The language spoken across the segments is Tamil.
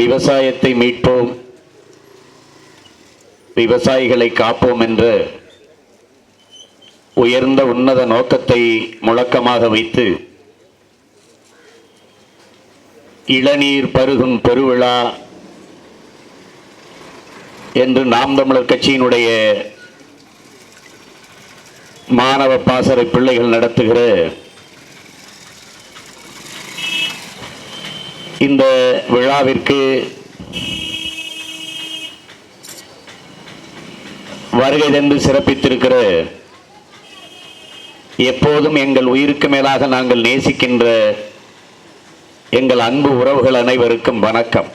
விவசாயத்தை மீட்போம், விவசாயிகளை காப்போம் என்ற உயர்ந்த உன்னத நோக்கத்தை முழக்கமாக வைத்து இளநீர் பருகும் பெருவிழா என்று நாம் தமிழர் கட்சியினுடைய மாணவ பாசறை பிள்ளைகள் நடத்துகிற இந்த விழாவிற்கு வருகை தந்து சிறப்பித்திருக்கிற எப்போதும் எங்கள் உயிருக்கு மேலாக நாங்கள் நேசிக்கின்ற எங்கள் அன்பு உறவுகள் அனைவருக்கும் வணக்கம்.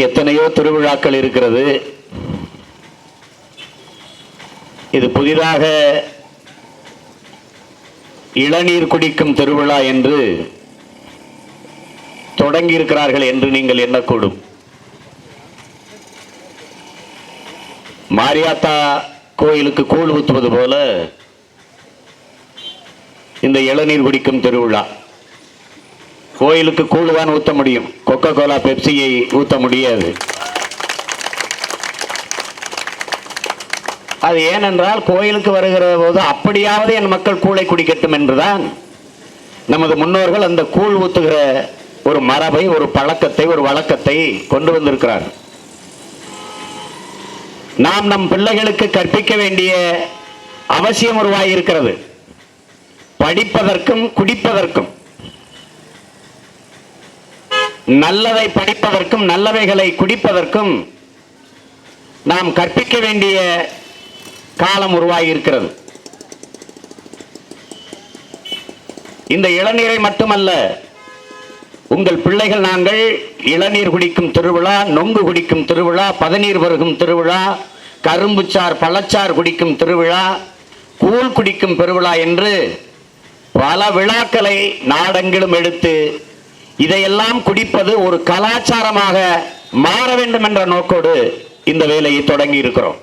எத்தனையோ திருவிழாக்கள் இருக்கிறது. இது புதிதாக இளநீர் குடிக்கும் திருவிழா என்று தொடங்கி இருக்கிறார்கள் என்று நீங்கள் எண்ணக்கூடும். மாரியாத்தா கோயிலுக்கு கூழ் ஊற்றுவது போல இந்த இளநீர் குடிக்கும் திருவிழா. கோயிலுக்கு கூழ் தான் ஊற்ற முடியும், கொக்கோ கோலா பெப்சியை ஊற்ற முடியாது. அது ஏனென்றால் கோயிலுக்கு வருகிற போது அப்படியாவது என் மக்கள் கூழை குடிக்கட்டும் என்றுதான் நமது முன்னோர்கள் அந்த கூழ் ஊத்துகிற ஒரு மரபை, ஒரு பழக்கத்தை, ஒரு வழக்கத்தை கொண்டு வந்திருக்கிறார். நாம் நம் பிள்ளைகளுக்கு கற்பிக்க வேண்டிய அவசியம் உருவாகியிருக்கிறது. படிப்பதற்கும் குடிப்பதற்கும், நல்லதை படிப்பதற்கும் நல்லவைகளை குடிப்பதற்கும் நாம் கற்பிக்க வேண்டிய காலம் உருவாகி இருக்கிறது. இந்த இளநீரை மட்டுமல்ல, உங்கள் பிள்ளைகள் நாங்கள் இளநீர் குடிக்கும் திருவிழா, நொங்கு குடிக்கும் திருவிழா, பதநீர் பருகும் திருவிழா, கரும்புச்சார் பழச்சார் குடிக்கும் திருவிழா, கூழ் குடிக்கும் பெருவிழா என்று பல விழாக்களை நாடெங்கிலும் எடுத்து இதையெல்லாம் குடிப்பது ஒரு கலாச்சாரமாக மாற வேண்டும் என்ற நோக்கோடு இந்த வேலையை தொடங்கி இருக்கிறோம்.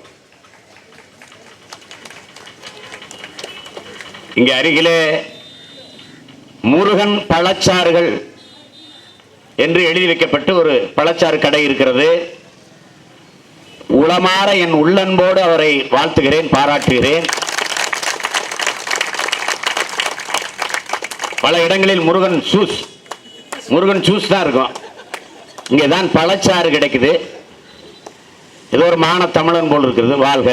இங்கே அருகிலே முருகன் பழச்சாறுகள் என்று எழுதி வைக்கப்பட்டு ஒரு பழச்சாறு கடை இருக்கிறது. உளமாற என் உள்ளன்போடு அவரை வாழ்த்துகிறேன், பாராட்டுகிறேன். பல இடங்களில் முருகன் ஜூஸ் தான் இருக்கும், இங்கே தான் பழச்சாறு கிடைக்குது. இது ஒரு மான தமிழன் போல் இருக்கிறது. வாழ்க.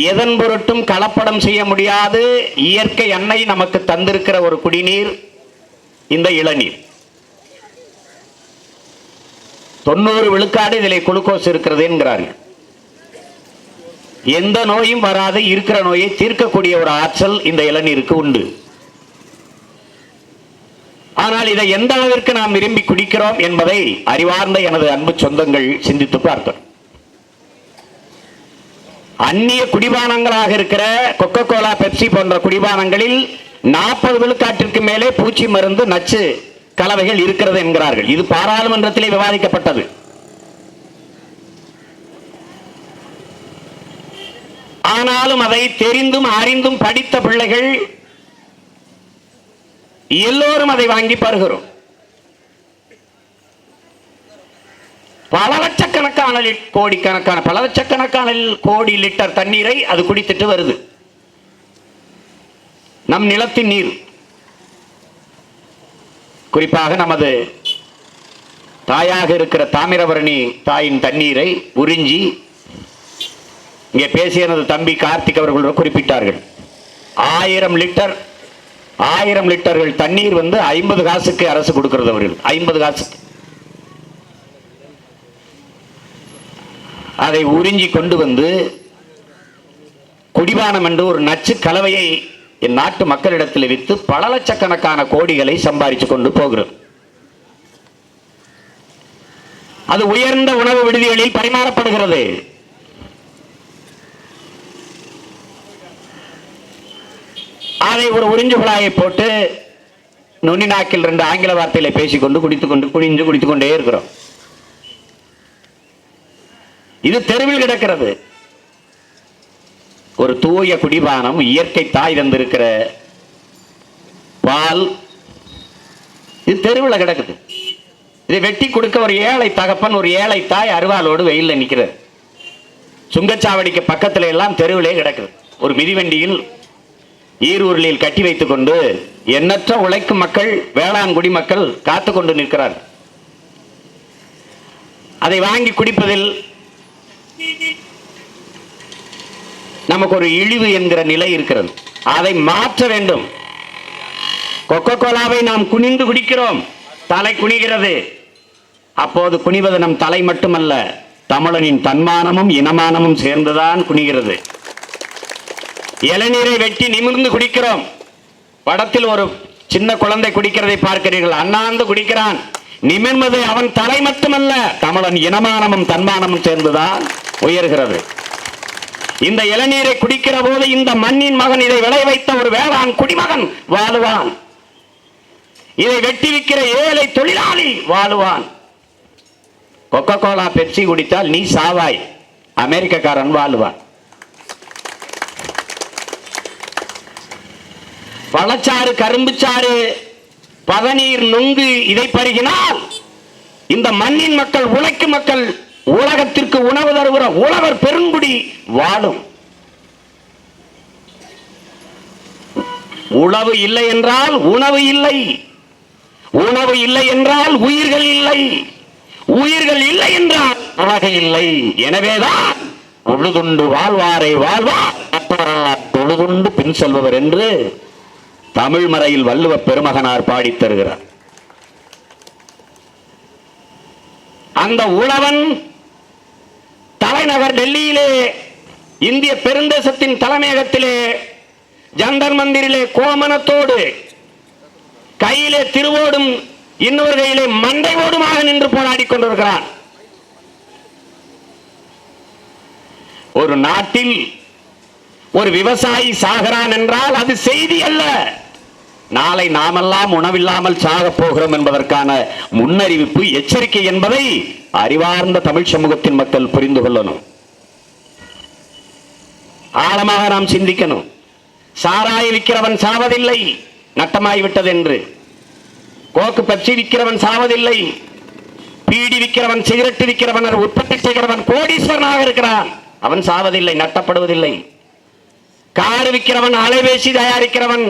எதன் பொருட்டும் கலப்படம் செய்ய முடியாது, இயற்கை அன்னை நமக்கு தந்திருக்கிற ஒரு குடிநீர் இந்த இளநீர். 90 விழுக்காடு இதில் குளுக்கோஸ் இருக்கிறது என்கிறார்கள். எந்த நோயும் வராது, இருக்கிற நோயை தீர்க்கக்கூடிய ஒரு ஆற்றல் இந்த இளநீருக்கு உண்டு. ஆனால் இதை எந்த அளவிற்கு நாம் விரும்பி குடிக்கிறோம் என்பதை அறிவார்ந்த எனது அன்பு சொந்தங்கள் சிந்தித்து பார்க்கணும். அந்நிய குடிபானங்களாக இருக்கிற கொக்கோ கோலா பெப்சி போன்ற குடிபானங்களில் 40 விழுக்காட்டிற்கு மேலே பூச்சி மருந்து, நச்சு கலவைகள் இருக்கிறது என்கிறார்கள். இது பாராளுமன்றத்திலே விவாதிக்கப்பட்டது. ஆனாலும் அதை தெரிந்தும் அறிந்தும் படித்த பிள்ளைகள் எல்லோரும் அதை வாங்கி பருகிறோம். பல லட்சக்கணக்கான கோடிக்கணக்கான பல லட்சக்கணக்கான கோடி லிட்டர் தண்ணீரை அது குடித்துட்டு வருது. நம் நிலத்தின் நீர், குறிப்பாக நமது தாயாக இருக்கிற தாமிரபரணி தாயின் தண்ணீரை உறிஞ்சி, இங்கே பேசிய எனது தம்பி கார்த்திக் அவர்கள் குறிப்பிட்டார்கள், 1000 லிட்டர்கள் தண்ணீர் 50 காசுக்கு அரசு கொடுக்கிறது. அவர்கள் 50 காசுக்கு அதை உறிஞ்சி கொண்டு வந்து குடிபானம் என்று ஒரு நச்சு கலவையை என் நாட்டு மக்களிடத்தில் விற்று பல லட்சக்கணக்கான கோடிகளை சம்பாதிச்சு கொண்டு போகிறது. அது உயர்ந்த உணவு விடுதிகளில் பரிமாறப்படுகிறது. அதை ஒரு உறிஞ்சு குழாயை போட்டு நுனி நாக்கில் 2 ஆங்கில வார்த்தைகளை பேசிக்கொண்டு குடித்துக் கொண்டே இருக்கிறோம். இது தெருவில் கிடக்கிறது. ஒரு தூய குடிபானம், இயற்கை தாய் தந்திருக்கிற பால் இது தெருவில் கிடக்குது. இதை வெட்டி கொடுக்க ஒரு ஏழை தகப்பன், ஒரு ஏழை தாய் அருவாளோடு வெயில்ல நிற்கிறார். சுங்கச்சாவடிக்கு பக்கத்துல எல்லாம் தெருவிலே கிடக்குது. ஒரு மிதிவண்டியில் ஈரூரில் கட்டி வைத்துக் கொண்டு எண்ணற்ற உழைக்கும் மக்கள், வேளாண் குடிமக்கள் காத்து கொண்டு நிற்கிறார். அதை வாங்கி குடிப்பதில் நமக்கு ஒரு இழிவு என்கிற நிலை இருக்கிறது. அதை மாற்ற வேண்டும். கொக்கோ கோலாவை நாம் குனிந்து குடிக்கிறோம், தலை குனிகிறது. அப்போது குனிவது நம் தலை மட்டுமல்ல, தமிழனின் தன்மானமும் இனமானமும் சேர்ந்துதான் குனிகிறது. இளநீரை வெட்டி நிமிர்ந்து குடிக்கிறோம். படத்தில் ஒரு சின்ன குழந்தை குடிக்கிறதை பார்க்கிறீர்கள். அண்ணாந்து குடிக்கிறான். நிமிர்வது அவன் தலை மட்டுமல்ல, தமிழன் இனமானமும் தன்மானமும் சேர்ந்துதான் உயர்கிறது. இந்த இளநீரை குடிக்கிற போது இந்த மண்ணின் மகன், இதை விளை வைத்த ஒரு வேளாண் குடிமகன் வாழுவான். இதை வெட்டி விற்கிற ஏழை தொழிலாளி வாழுவான். கொக்கோ கோலா பெப்சி குடித்தால் நீ சாவாய், அமெரிக்கக்காரன் வாழுவான். பழச்சாறு, கரும்புச்சாறு, பதநீர், நொங்கு இதை பருகினால் இந்த மண்ணின் மக்கள், உழைக்கும் மக்கள், உலகத்திற்கு உணவு தருகிற உழவர் பெருங்குடி வாழும். உழவு இல்லை என்றால் உணவு இல்லை, உணவு இல்லை என்றால் உயிர்கள் இல்லை, உயிர்கள் இல்லை என்றால் உலகம் இல்லை. எனவேதான் உழுதுண்டு வாழ்வாரை வாழ்வார், தொழுதுண்டு பின் செல்பவர் என்று தமிழ் மறையில் வள்ளுவ பெருமகனார் பாடித் தருகிறார். அந்த உழவன் தலைநகர் டெல்லியிலே, இந்திய பெருந்தேசத்தின் தலைமையகத்திலே, ஜந்தர் மந்திரிலே கோமணத்தோடு, கையிலே திருவோடும் இன்னொரு கையிலே மண்டை ஓடுமாக நின்று போராடி கொண்டிருக்கிறான். ஒரு நாட்டில் ஒரு விவசாயி சாகிறான் என்றால் அது செய்தி அல்ல. நாளை நாமெல்லாம் உணவில்லாமல் சாக போகிறோம் என்பதற்கான முன்னறிவிப்பு, எச்சரிக்கை என்பதை அறிவார்ந்த தமிழ் சமூகத்தின் மக்கள் புரிந்து கொள்ளணும். ஆழமாக நாம் சிந்திக்கணும். சாராய விற்கிறவன் சாவதில்லை, நட்டமாகிவிட்டது என்று. கோக்கு பெப்சி விற்கிறவன் சாவதில்லை, பீடி விற்கிறவன், சிகரெட் விற்கிறவன், உற்பத்தி செய்கிறவன் கோடீஸ்வரனாக இருக்கிறான், அவன் சாவதில்லை, நட்டப்படுவதில்லை. காடு விற்கிறவன், அலைபேசி தயாரிக்கிறவன்,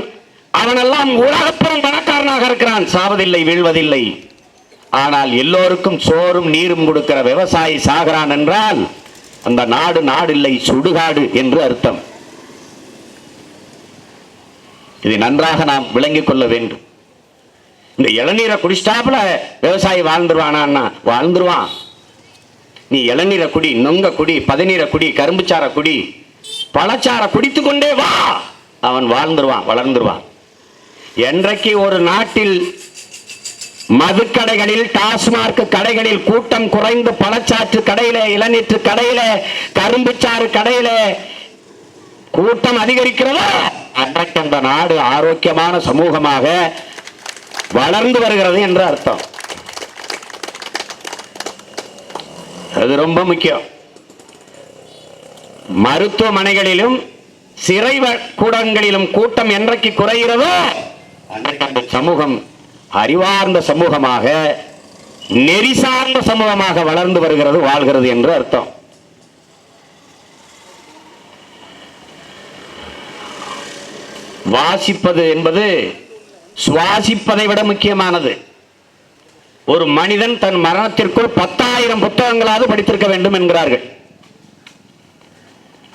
அவனெல்லாம் உலகப்பெரும் பணக்காரனாக இருக்கிறான், சாவதில்லை, வீழ்வதில்லை. ஆனால் எல்லோருக்கும் சோறும் நீரும் கொடுக்கிற விவசாயி சாகிறான் என்றால் அந்த நாடு நாடில்லை, சுடுகாடு என்று அர்த்தம். இதை நன்றாக நாம் விளங்கிக் கொள்ள வேண்டும். இந்த இளநீரை குடிச்சாப்புல விவசாயி வாழ்ந்துருவானா? வாழ்ந்துருவான். நீ இளநீரை குடி, நொங்க குடி, பதநீரை குடி, கரும்புச்சார குடி, பழச்சார குடித்துக் கொண்டே வா, அவன் வாழ்ந்துருவான், வளர்ந்துருவான். என்றைக்கு ஒரு நாட்டில் மதுக்கடைகளில், டாஸ்மார்க் கடைகளில் கூட்டம் குறைந்து பழச்சாற்று கடையில, இளநீற்று கடையில, கரும்புச்சாறு கடையில கூட்டம் அதிகரிக்கிறதோ அன்றைக்கு அந்த நாடு ஆரோக்கியமான சமூகமாக வளர்ந்து வருகிறது என்று அர்த்தம். அது ரொம்ப முக்கியம். மருத்துவமனைகளிலும் சிறை கூடங்களிலும் கூட்டம் என்றைக்கு குறைகிறதோ அன்றைக்கு அந்த சமூகம் அறிவார்ந்த சமூகமாக, நெறி சார்ந்த சமூகமாக வளர்ந்து வருகிறது, வாழ்கிறது என்று அர்த்தம். வாசிப்பது என்பது சுவாசிப்பதை விட முக்கியமானது. ஒரு மனிதன் தன் மரணத்திற்குள் 10,000 புத்தகங்களாவது படித்திருக்க வேண்டும் என்கிறார்கள்.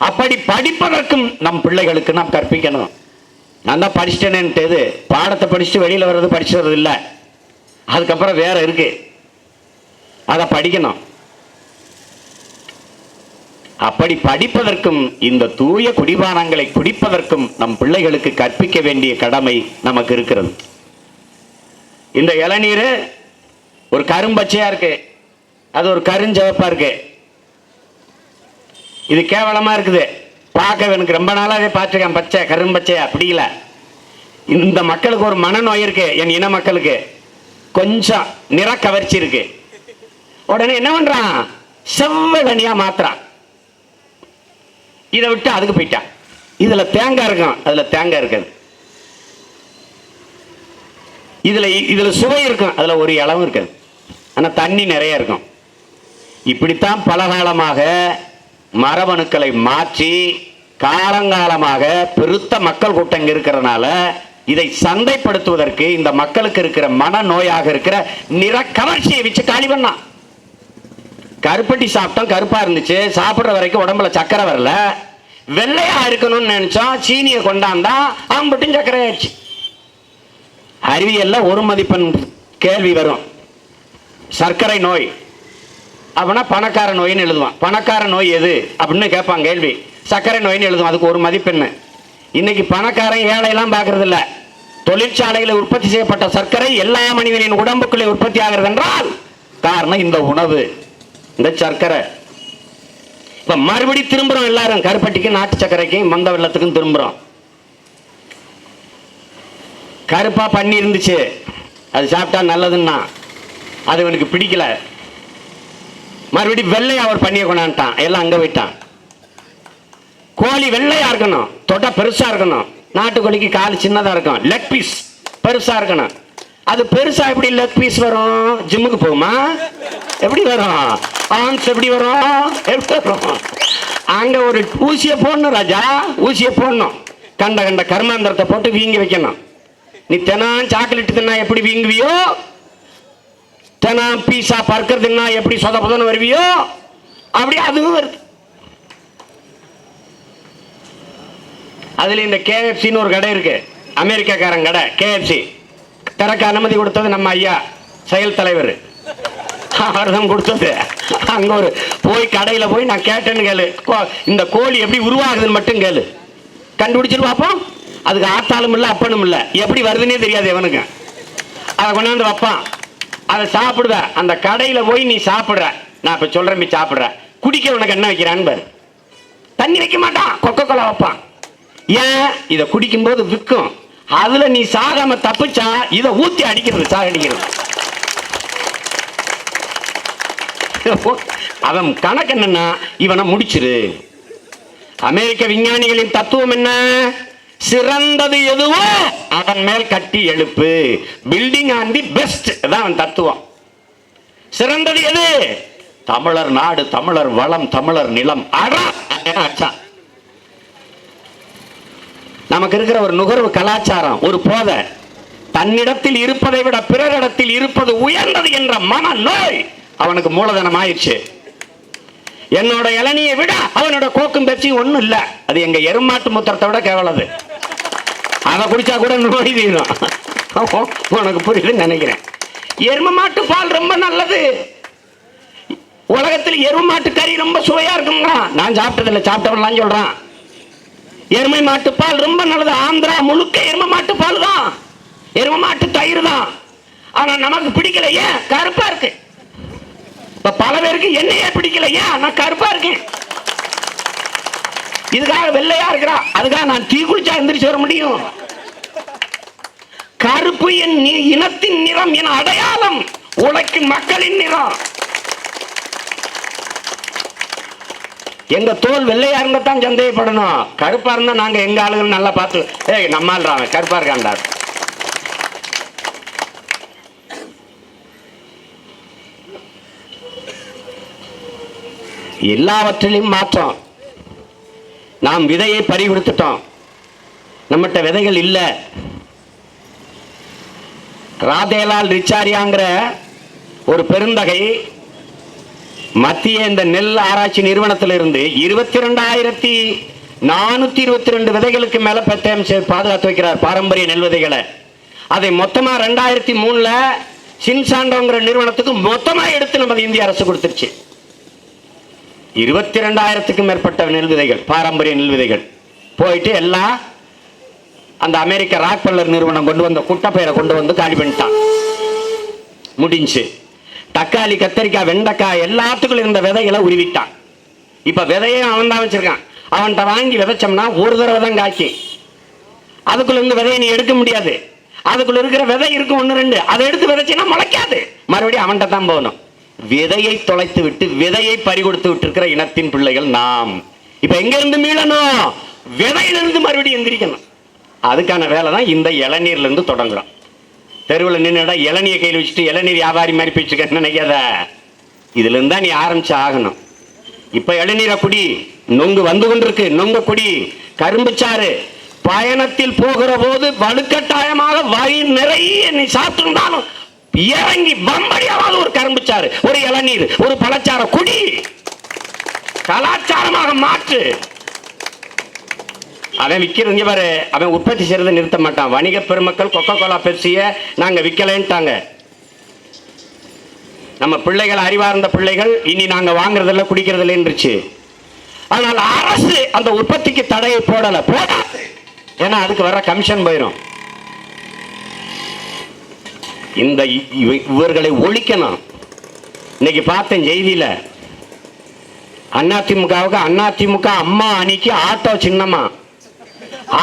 அப்படி படிப்பதற்கும் நம் பிள்ளைகளுக்கு நாம் கற்பிக்கணும். நான் தான் படிச்சிட்டேன்னு பாடத்தை படிச்சுட்டு வெளியில வர்றது படிச்சுறது இல்லை, அதுக்கப்புறம் வேற இருக்கு, அதை படிக்கணும். அப்படி படிப்பதற்கும் இந்த தூய குடிபானங்களை குடிப்பதற்கும் நம் பிள்ளைகளுக்கு கற்பிக்க வேண்டிய கடமை நமக்கு இருக்கிறது. இந்த இளநீர் ஒரு கரும்பச்சையா இருக்கு, அது ஒரு கருஞ்சவப்பா இருக்கு. இது கேவலமா இருக்குது பார்க்க. எனக்கு ரொம்ப நாளாவே பார்த்துருக்கேன், பச்சை கரும்பச்சை அப்படி இல்லை. இந்த மக்களுக்கு ஒரு மனநோய் இருக்கு, என் இன மக்களுக்கு கொஞ்சம் நிற கவர்ச்சி இருக்கு. உடனே என்ன பண்றான், செவ்வழனியா மாத்துறான். இதை விட்டு அதுக்கு போயிட்டான். இதுல தேங்காய் இருக்கும், அதுல தேங்காய் இருக்காது. இதுல சுவை இருக்கும், அதுல ஒரு இளவும் இருக்காது. ஆனா தண்ணி நிறைய இருக்கும். இப்படித்தான் பலகாலமாக மரபணுக்களை மாற்றி காலங்காலமாக பெருத்த மக்கள் கூட்டம் இருக்கிறதுனால இதை சந்தைப்படுத்துவதற்கு இந்த மக்களுக்கு இருக்கிற மனநோயாக இருக்கிற நிற கவர்ச்சியை வச்சு காலி பண்ணான். கருப்பட்டி சாப்பிட்டோம், கருப்பா இருந்துச்சு, சாப்பிடுற வரைக்கும் உடம்புல சக்கரை வரல. வெள்ளையா இருக்கணும்னு நினைச்சோம், சீனியை கொண்டாந்தா ஆம்பட்டும் சக்கரை ஆயிடுச்சு. அறிவியல்ல ஒரு மதிப்பெண் கேள்வி வரும், சர்க்கரை நோய் அப்படின்னா பணக்கார நோயின்னு எழுதுவான். பணக்கார நோய் எது அப்படின்னு கேட்பான் கேள்வி. சர்க்கரை நோயின்னு எழுதுவான், அதுக்கு ஒரு மதிப்பெண். இன்னைக்கு பணக்காரன் ஏழையெல்லாம் பார்க்கறது இல்லை. தொழிற்சாலைகளில் உற்பத்தி செய்யப்பட்ட சர்க்கரை எல்லா மனிதனின் உடம்புக்குள்ளே உற்பத்தி ஆகிறது என்றால் காரணம் இந்த உணவு, இந்த சர்க்கரை. இப்ப மறுபடி திரும்புறோம் எல்லாரும் கருப்பட்டிக்கும் நாட்டு சர்க்கரைக்கும் மந்த வெள்ளத்துக்கும் திரும்புறோம். கருப்பா பண்ணி இருந்துச்சு, அது சாப்பிட்டா நல்லதுன்னா அது இவனுக்கு பிடிக்கல. மறுபடியும் வெள்ளையா அவர் பண்ணிய கொண்டான்ட்டான், எல்லாம் அங்க போயிட்டான். கோழி வெள்ளையா இருக்கணும், தொட்டா பெருசா இருக்கணும். நாட்டுக்கோழிக்கு கால் சின்னதா இருக்கும், லெக் பீஸ் பெருசா இருக்கணும். அது பெருசா எப்படி லெக் பீஸ் வரும்? ஜிம்முக்கு போகுமா? எப்படி வரும்? ஆன்ஸ் எப்படி வரும்? எப்படி வரும்? அங்க ஒரு ஊசியை போடணும் ராஜா, ஊசியை போடணும். கண்ட கண்ட கர்மாந்திரத்தை போட்டு வீங்கி வைக்கணும். நீ தினம் சாக்லேட் தின்னா எப்படி வீங்குவியோ, தினம் பீஸா பர்கர் தின்னா எப்படி சொத புதன்னு வருவியோ, அப்படி அதுவும் வருது. அதுல இந்த KFCன்னு ஒரு கடை இருக்கு, அமெரிக்காக்காரன் கடை. KFC திறக்க அனுமதி கொடுத்தது நம்ம ஐயா செயல் தலைவர், அவர்தான் கொடுத்தது. அங்க ஒரு போய் கடையில போய் நான் கேட்டேன்னு கேளு, இந்த கோழி எப்படி உருவாகுதுன்னு மட்டும் கேளு, கண்டுபிடிச்சிட்டு பார்ப்போம். அதுக்கு ஆத்தாலும் இல்லை அப்பனும் இல்லை, எப்படி வருதுன்னே தெரியாது எவனுக்கு. அதை கொண்டாந்து வைப்பான், அதை சாப்பிடுவ. அந்த கடையில போய் நீ சாப்பிடுற, நான் இப்ப சொல்றேன், நீ சாப்பிடுற, குடிக்க உனக்கு என்ன வைக்கிறான்னு பாரு. தண்ணி வைக்க மாட்டான், கொக்கோ கோலா வைப்பான். ஏன்? இதை குடிக்கும் போது விற்கும். அதுல நீ சாகாம தப்பிச்சா இதை ஊத்தி அடிக்கிறது, சாகடிக்கிறது. அவன் கணக்கு என்னன்னா இவனை முடிச்சிரு. அமெரிக்க விஞ்ஞானிகளின் தத்துவம் என்ன? சிறந்தது எதுவோ அதன் மேல் கட்டி எழுப்பு. பில்டிங் ஆன் தி பெஸ்ட் தான் தத்துவம். சிறந்தது எது? தமிழர் நாடு, தமிழர் வளம், தமிழர் நிலம். நமக்கு இருக்கிற ஒரு நுகர்வு கலாச்சாரம், ஒரு போதை, தன்னிடத்தில் இருப்பதை விட பிறரிடத்தில் இருப்பது உயர்ந்தது என்ற மன நோய் அவனுக்கு மூலதனம் ஆயிடுச்சு. என்னோட இளநியை விட அவனோட கோக்கும் பெப்சி ஒண்ணும் இல்ல, அது எங்க எருமாட்டு மூத்திரத்தை விட கேவலது. அதை குடிச்சா கூட நோய் தீரும். உனக்கு புரியுதுன்னு நினைக்கிறேன். எரும மாட்டு பால் ரொம்ப நல்லது. உலகத்தில் எரும மாட்டு கறி ரொம்ப சுவையா இருக்குங்க. நான் சாப்பிட்டதில்லை, சாப்பிட்டவன்லாம் சொல்றான். எருமை மாட்டு பால் ரொம்ப நல்லது. ஆந்திரா முழுக்க எரும மாட்டு பால் தான், எரும மாட்டு தயிர் தான். ஆனா நமக்கு பிடிக்கல. ஏன்? கருப்பா இருக்கு. இப்ப பல பேருக்கு என்னையே பிடிக்கல. ஏன்? நான் கருப்பா இருக்கேன். இதுக்காக வெள்ளையா இருக்கிறா, அதுக்காக நான் தீ குளிச்சா எந்திரிச்சு வர முடியும்? கருப்பு என் இனத்தின் நிறம், என் அடையாளம், உழைக்கும் மக்களின் நிறம். எங்க தோல் வெள்ளையா இருந்தா தான் சந்தேகப்படணும். கருப்பா இருந்தா நாங்க எங்க ஆளுகள் நல்லா பார்த்து, ஏய் நம்மால்றாங்க கருப்பா இருக்காண்டா. எல்லாவற்றிலும் மாற்றம். நாம் விதையை பறி கொடுத்துட்டோம், நம்மகிட்ட விதைகள் இல்ல. ராதேலால் ரிச்சாரியாங்கிற ஒரு பெருந்தகை மத்திய இந்த நெல் ஆராய்ச்சி நிறுவனத்திலிருந்து 22,422 விதைகளுக்கு மேல பெத்தம் பாதுகாத்து வைக்கிறார், பாரம்பரிய நெல் விதைகளை. அதை மொத்தமா 2003 சின்சாண்டோங்கிற நிறுவனத்துக்கு மொத்தமா எடுத்து நம்ம இந்திய அரசு கொடுத்துருச்சு. 22,000க்கும் மேற்பட்ட நெல் விதைகள், பாரம்பரிய நெல் விதைகள் போயிட்டு எல்லாம் அந்த அமெரிக்க ராக்பெல்லர் நிறுவனம் கொண்டு வந்த குட்டப்பயிரை கொண்டு வந்து காலி பண்ணிட்டான். முடிஞ்சு. தக்காளி, கத்தரிக்காய், வெண்டைக்காய் எல்லாத்துக்குள்ள இருந்த விதைகளை உருவிட்டான். இப்ப விதையை அவன் தான் வச்சிருக்கான். அவன்கிட்ட வாங்கி விதைச்சோம்னா ஒரு தடவை தான் காய்க்கும். அதுக்குள்ள இருந்து விதையை நீ எடுக்க முடியாது. அதுக்குள்ள இருக்கிற விதை இருக்கும் 1-2, அதை எடுத்து விதைச்சினா முளைக்காது. மறுபடியும் அவன்கிட்ட தான் போகணும். விதையை தொலைத்து விட்டு விதையை பறி கொடுத்து விட்டு இருக்கிற இனத்தின் பிள்ளைகள் நாம். இப்ப எங்க இருந்து மீளணும்? விதையிலிருந்து மறுபடியும் எந்திரிக்கணும். அதுக்கான வேலை தான் இந்த இளநீர்ல இருந்து தொடங்குறோம். தெருவில் நின்றுடா இளநீரை கையில் வச்சுட்டு இளநீர் வியாபாரி மாதிரி போயிட்டு நினைக்காத. இதுல இருந்தா நீ ஆரம்பிச்சு ஆகணும். இப்ப இளநீரை குடி, நொங்கு வந்து கொண்டிருக்கு, நொங்க குடி, கரும்புச்சாறு. பயணத்தில் போகிற போது வலுக்கட்டாயமாக வயிறு நிறைய நீ சாப்பிட்டிருந்தாலும் இறங்கி பம்படியாவது ஒரு கரும்புச்சாறு, ஒரு இளநீர், ஒரு பழச்சார குடி. கலாச்சாரமாக மாற்று. அவன் விற்கிறீங்க பாரு, அவன் உற்பத்தி செய்யறதை நிறுத்த மாட்டான். வணிக பெருமக்கள் கொக்கோ கோலா பெப்சிய நாங்க விற்கலன்ட்டாங்க. நம்ம பிள்ளைகள், அறிவார்ந்த பிள்ளைகள், இனி நாங்க வாங்குறதில்ல குடிக்கிறதில்ல என்றுச்சு. ஆனால் அரசு அந்த உற்பத்திக்கு தடையை போடல, போடாது. ஏன்னா அதுக்கு வர கமிஷன் போயிடும். இந்த இவர்களை ஒழிக்கணும். இன்னைக்கு பார்த்தேன் செய்தியில, அதிமுகவுக்கு அதிமுக அம்மா அணிக்கு ஆட்டோ சின்னமா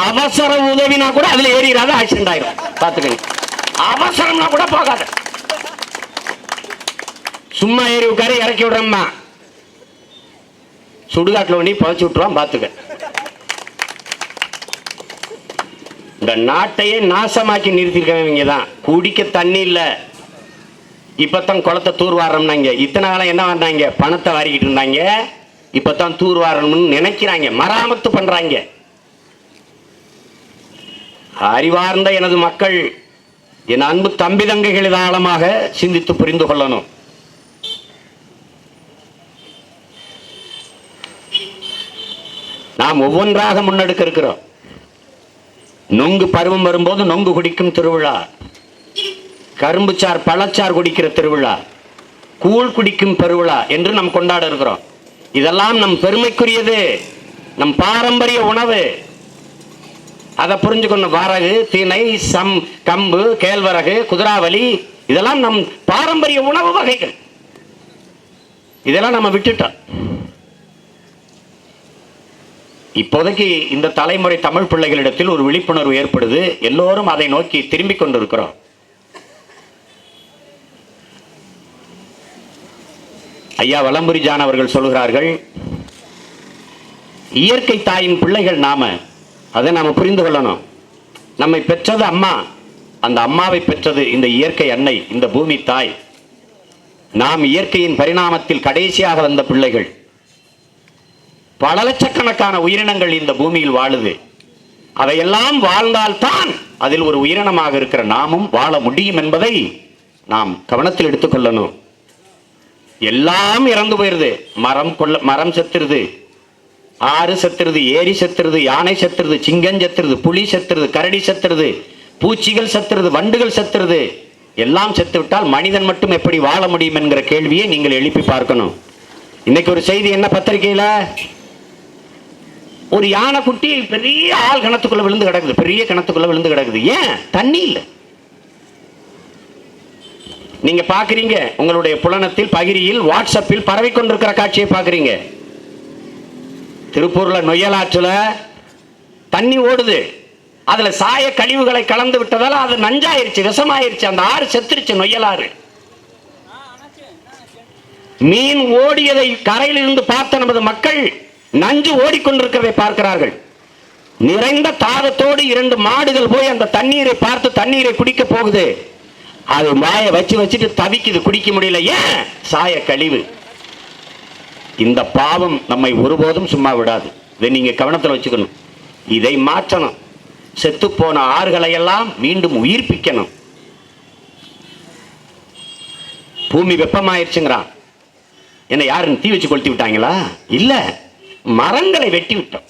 அவசர உதவினா கூட அதுல ஏறிடாத, ஆக்சிடென்ட் ஆயிரும். பாத்துக்கங்க, அவசரம்னா கூட போகாத, சும்மா ஏறி உட்கார இறக்கி விடுறோம்மா, சுடுகாட்டுல ஒண்ணி புதைச்சு விட்டுருவான். பாத்துக்க, இந்த நாட்டையே நாசமாக்கி நிறுத்திருக்கவங்க தான். குடிக்க தண்ணி இல்ல, இப்பதான் குளத்தை தூர்வாரம்னாங்க. இத்தனை காலம் என்ன பண்ணாங்க? பணத்தை வாரிக்கிட்டு இருந்தாங்க. இப்பதான் தூர்வாரணும்னு நினைக்கிறாங்க, மராமத்து பண்றாங்க. அறிவார்ந்த எனது மக்கள், என் அன்பு தம்பி தங்கைகள் ஆழமாக சிந்தித்து புரிந்து கொள்ளணும். நாம் ஒவ்வொன்றாக முன்னெடுக்க இருக்கிறோம். நொங்கு பருவம் வரும்போது நொங்கு குடிக்கும் திருவிழா, கரும்புச்சார் பழச்சார் குடிக்கிற திருவிழா, கூழ் குடிக்கும் பெருவிழா என்று நாம் கொண்டாட இருக்கிறோம். இதெல்லாம் நம் பெருமைக்குரியது, நம் பாரம்பரிய உணவு. அதை புரிஞ்சுக்கணும். வரகு, திணை, கம்பு, கேழ்வரகு, குதிராவளி, இதெல்லாம் நம் பாரம்பரிய உணவு வகைகள். இதெல்லாம் நம்ம விட்டுட்டோம். இப்போதைக்கு இந்த தலைமுறை தமிழ் பிள்ளைகளிடத்தில் ஒரு விழிப்புணர்வு ஏற்படுது. எல்லோரும் அதை நோக்கி திரும்பிக் கொண்டிருக்கிறோம். ஐயா வலம்புரி ஜான் அவர்கள் சொல்கிறார்கள், இயற்கை தாயின் பிள்ளைகள் நாம, அதை நாம புரிந்து கொள்ளணும். நம்மை பெற்றது அம்மா, அந்த அம்மாவை பெற்றது இந்த இயற்கை அன்னை, இந்த பூமி தாய். நாம் இயற்கையின் பரிணாமத்தில் கடைசியாக வந்த பிள்ளைகள். பல லட்சக்கணக்கான உயிரினங்கள் இந்த பூமியில் வாழுது. அவையெல்லாம் வாழ்ந்தால்தான் அதில் ஒரு உயிரினமாக இருக்கிற நாமும் வாழ முடியும் என்பதை நாம் கவனத்தில் எடுத்துக்கொள்ளணும். எல்லாம் இறந்து போயிருது. மரம் செத்துருது, ஆறு செத்துருது, ஏரி செத்துருது, யானை செத்துருது, சிங்கம் செத்துருது, புலி செத்துருது, கரடி செத்துருது, பூச்சிகள் செத்துருது, வண்டுகள் செத்துருது. எல்லாம் செத்து விட்டால் மனிதன் மட்டும் எப்படி வாழ முடியும் என்கிற கேள்வியை நீங்கள் எழுப்பி பார்க்கணும். இன்னைக்கு ஒரு செய்தி என்ன பத்திரிகையில, ஒரு யானை குட்டி பெரிய ஆள் கிணத்துக்குள்ள விழுந்து கிடக்குது, பெரிய கிணத்துக்குள்ள விழுந்து கிடக்குது. ஏன்? தண்ணி இல்லை. நீங்க பாக்குறீங்க, உங்களுடைய புலனத்தில், பகிரியில், வாட்ஸ்அப்பில் பரவி கொண்டிருக்கிற காட்சியை பாக்குறீங்க. திருப்பூர்ல நொய்யலாற்றுல தண்ணி ஓடுது, அதுல சாய கழிவுகளை கலந்து விட்டதால அது நஞ்சாயிருச்சு, விஷமாயிருச்சு, அந்த ஆறு செத்துருச்சு, நொய்யலாறு. மீன் ஓடியதை கரையில் இருந்து பார்த்த நமது மக்கள் நஞ்சு ஓடிக்கொண்டிருக்கிறதை பார்க்கிறார்கள். நிறைந்த தாகத்தோடு 2 மாடுகள் போய் அந்த தண்ணீரை பார்த்து தண்ணீரை குடிக்க போகுது. அது மாய வச்சுட்டு தவிக்குது, குடிக்க முடியல. ஏன்? சாய கழிவு. இந்த பாவம் நம்மை ஒருபோதும் சும்மா விடாது. இதை நீங்க கவனத்தில் வச்சுக்கணும். இதை மாற்றணும். செத்து போன ஆறுகளை எல்லாம் மீண்டும் உயிர்ப்பிக்கணும். பூமி வெப்பமாயிருச்சுங்கிறான். என்ன, யாருன்னு தீ வச்சு கொளுத்தி விட்டாங்களா? இல்ல, மரங்களை வெட்டி விட்டோம்.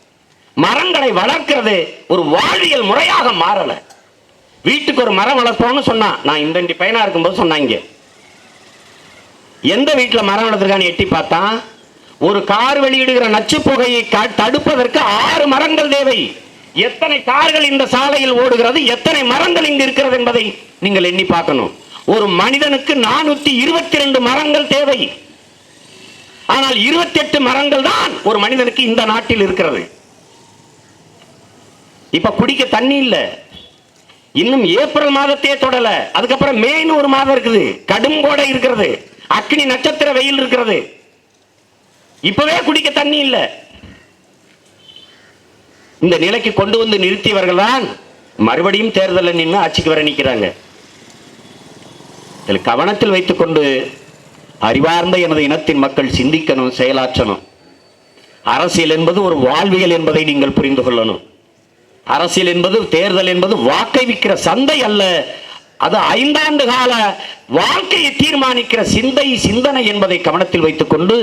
மரங்களை வளர்க்கிறது ஒரு வாழ்வியல் முறையாக மாறல. வீட்டுக்கு ஒரு மரம் வளர்ப்போம்னு சொன்னா, நான் இந்த பையனா இருக்கும்போது சொன்னாங்க, எந்த வீட்டில் மரம் வளர்த்துருக்கான்னு எட்டி பார்த்தா, ஒரு கார் வெளியிடுகிற நச்சு புகையை தடுப்பதற்கு 6 மரங்கள் தேவை. எத்தனை கார்கள் இந்த சாலையில் ஓடுகிறது, எத்தனை மரங்கள் இங்கு இருக்கிறது என்பதை நீங்கள் எண்ணி பார்க்கணும். ஒரு மனிதனுக்கு 422 மரங்கள் தேவை. ஆனால் 28 மரங்கள் தான் ஒரு மனிதனுக்கு இந்த நாட்டில் இருக்கிறது. இப்ப குடிக்க தண்ணி இல்ல. இன்னும் ஏப்ரல் மாதத்தையே தொடல. அதுக்கப்புறம் மேன்னு ஒரு மாதம் இருக்குது, கடும் கோடை இருக்கிறது, அக்னி நட்சத்திர வெயில் இருக்கிறது. இப்பவே குடிக்க தண்ணி இல்ல. இந்த நிலைக்கு கொண்டு வந்து நிறுத்தியவர்கள் தான் மறுபடியும் தேர்தலில் நின்று ஆட்சிக்கு வர நிற்கிறாங்க. இதில் கவனத்தில் வைத்துக்கொண்டு அறிவார்ந்த எனது இனத்தின் மக்கள் சிந்திக்கணும், செயலாற்றணும். அரசியல் என்பது ஒரு வாழ்வியல் என்பதை நீங்கள் புரிந்து கொள்ளணும். அரசியல் என்பது, தேர்தல் என்பது வாக்கை விற்கிற சந்தை அல்ல. அது 5 ஆண்டு கால வாழ்க்கையை தீர்மானிக்கிற சிந்தனை என்பதை கவனத்தில் வைத்துக் கொண்டு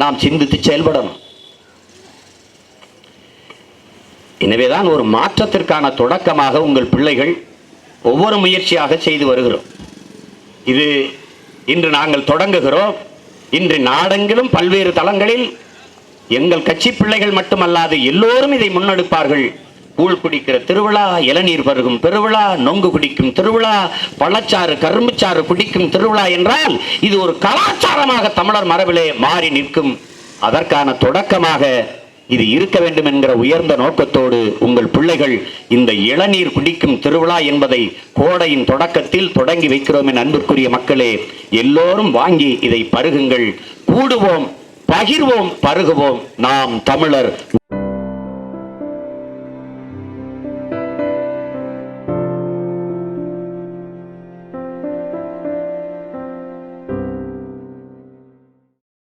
நாம் சிந்தித்து செயல்படணும். எனவேதான் ஒரு மாற்றத்திற்கான தொடக்கமாக உங்கள் பிள்ளைகள் ஒவ்வொரு முயற்சியாக செய்து வருகிறோம். இது இன்று நாங்கள் தொடங்குகிறோம். இன்று நாடெங்கிலும் பல்வேறு தளங்களில் எங்கள் கட்சி பிள்ளைகள் மட்டுமல்லாது எல்லோரும் இதை முன்னெடுப்பார்கள். கூழ் குடிக்கிற திருவிழா, இளநீர் பருகும் திருவிழா, நொங்கு குடிக்கும் திருவிழா, பழச்சாறு கரும்புச்சாறு குடிக்கும் திருவிழா என்றால் இது ஒரு கலாச்சாரமாக தமிழர் மரபிலே மாறி நிற்கும். அதற்கான தொடக்கமாக இது இருக்க வேண்டும் என்கிற உயர்ந்த நோக்கத்தோடு உங்கள் பிள்ளைகள் இந்த இளநீர் குடிக்கும் திருவிழா என்பதை கோடையின் தொடக்கத்தில் தொடங்கி வைக்கிறோம். என் அன்பிற்குரிய மக்களே, எல்லோரும் வாங்கி இதை பருகுங்கள். கூடுவோம், பகிர்வோம், பருகுவோம். நாம் தமிழர்.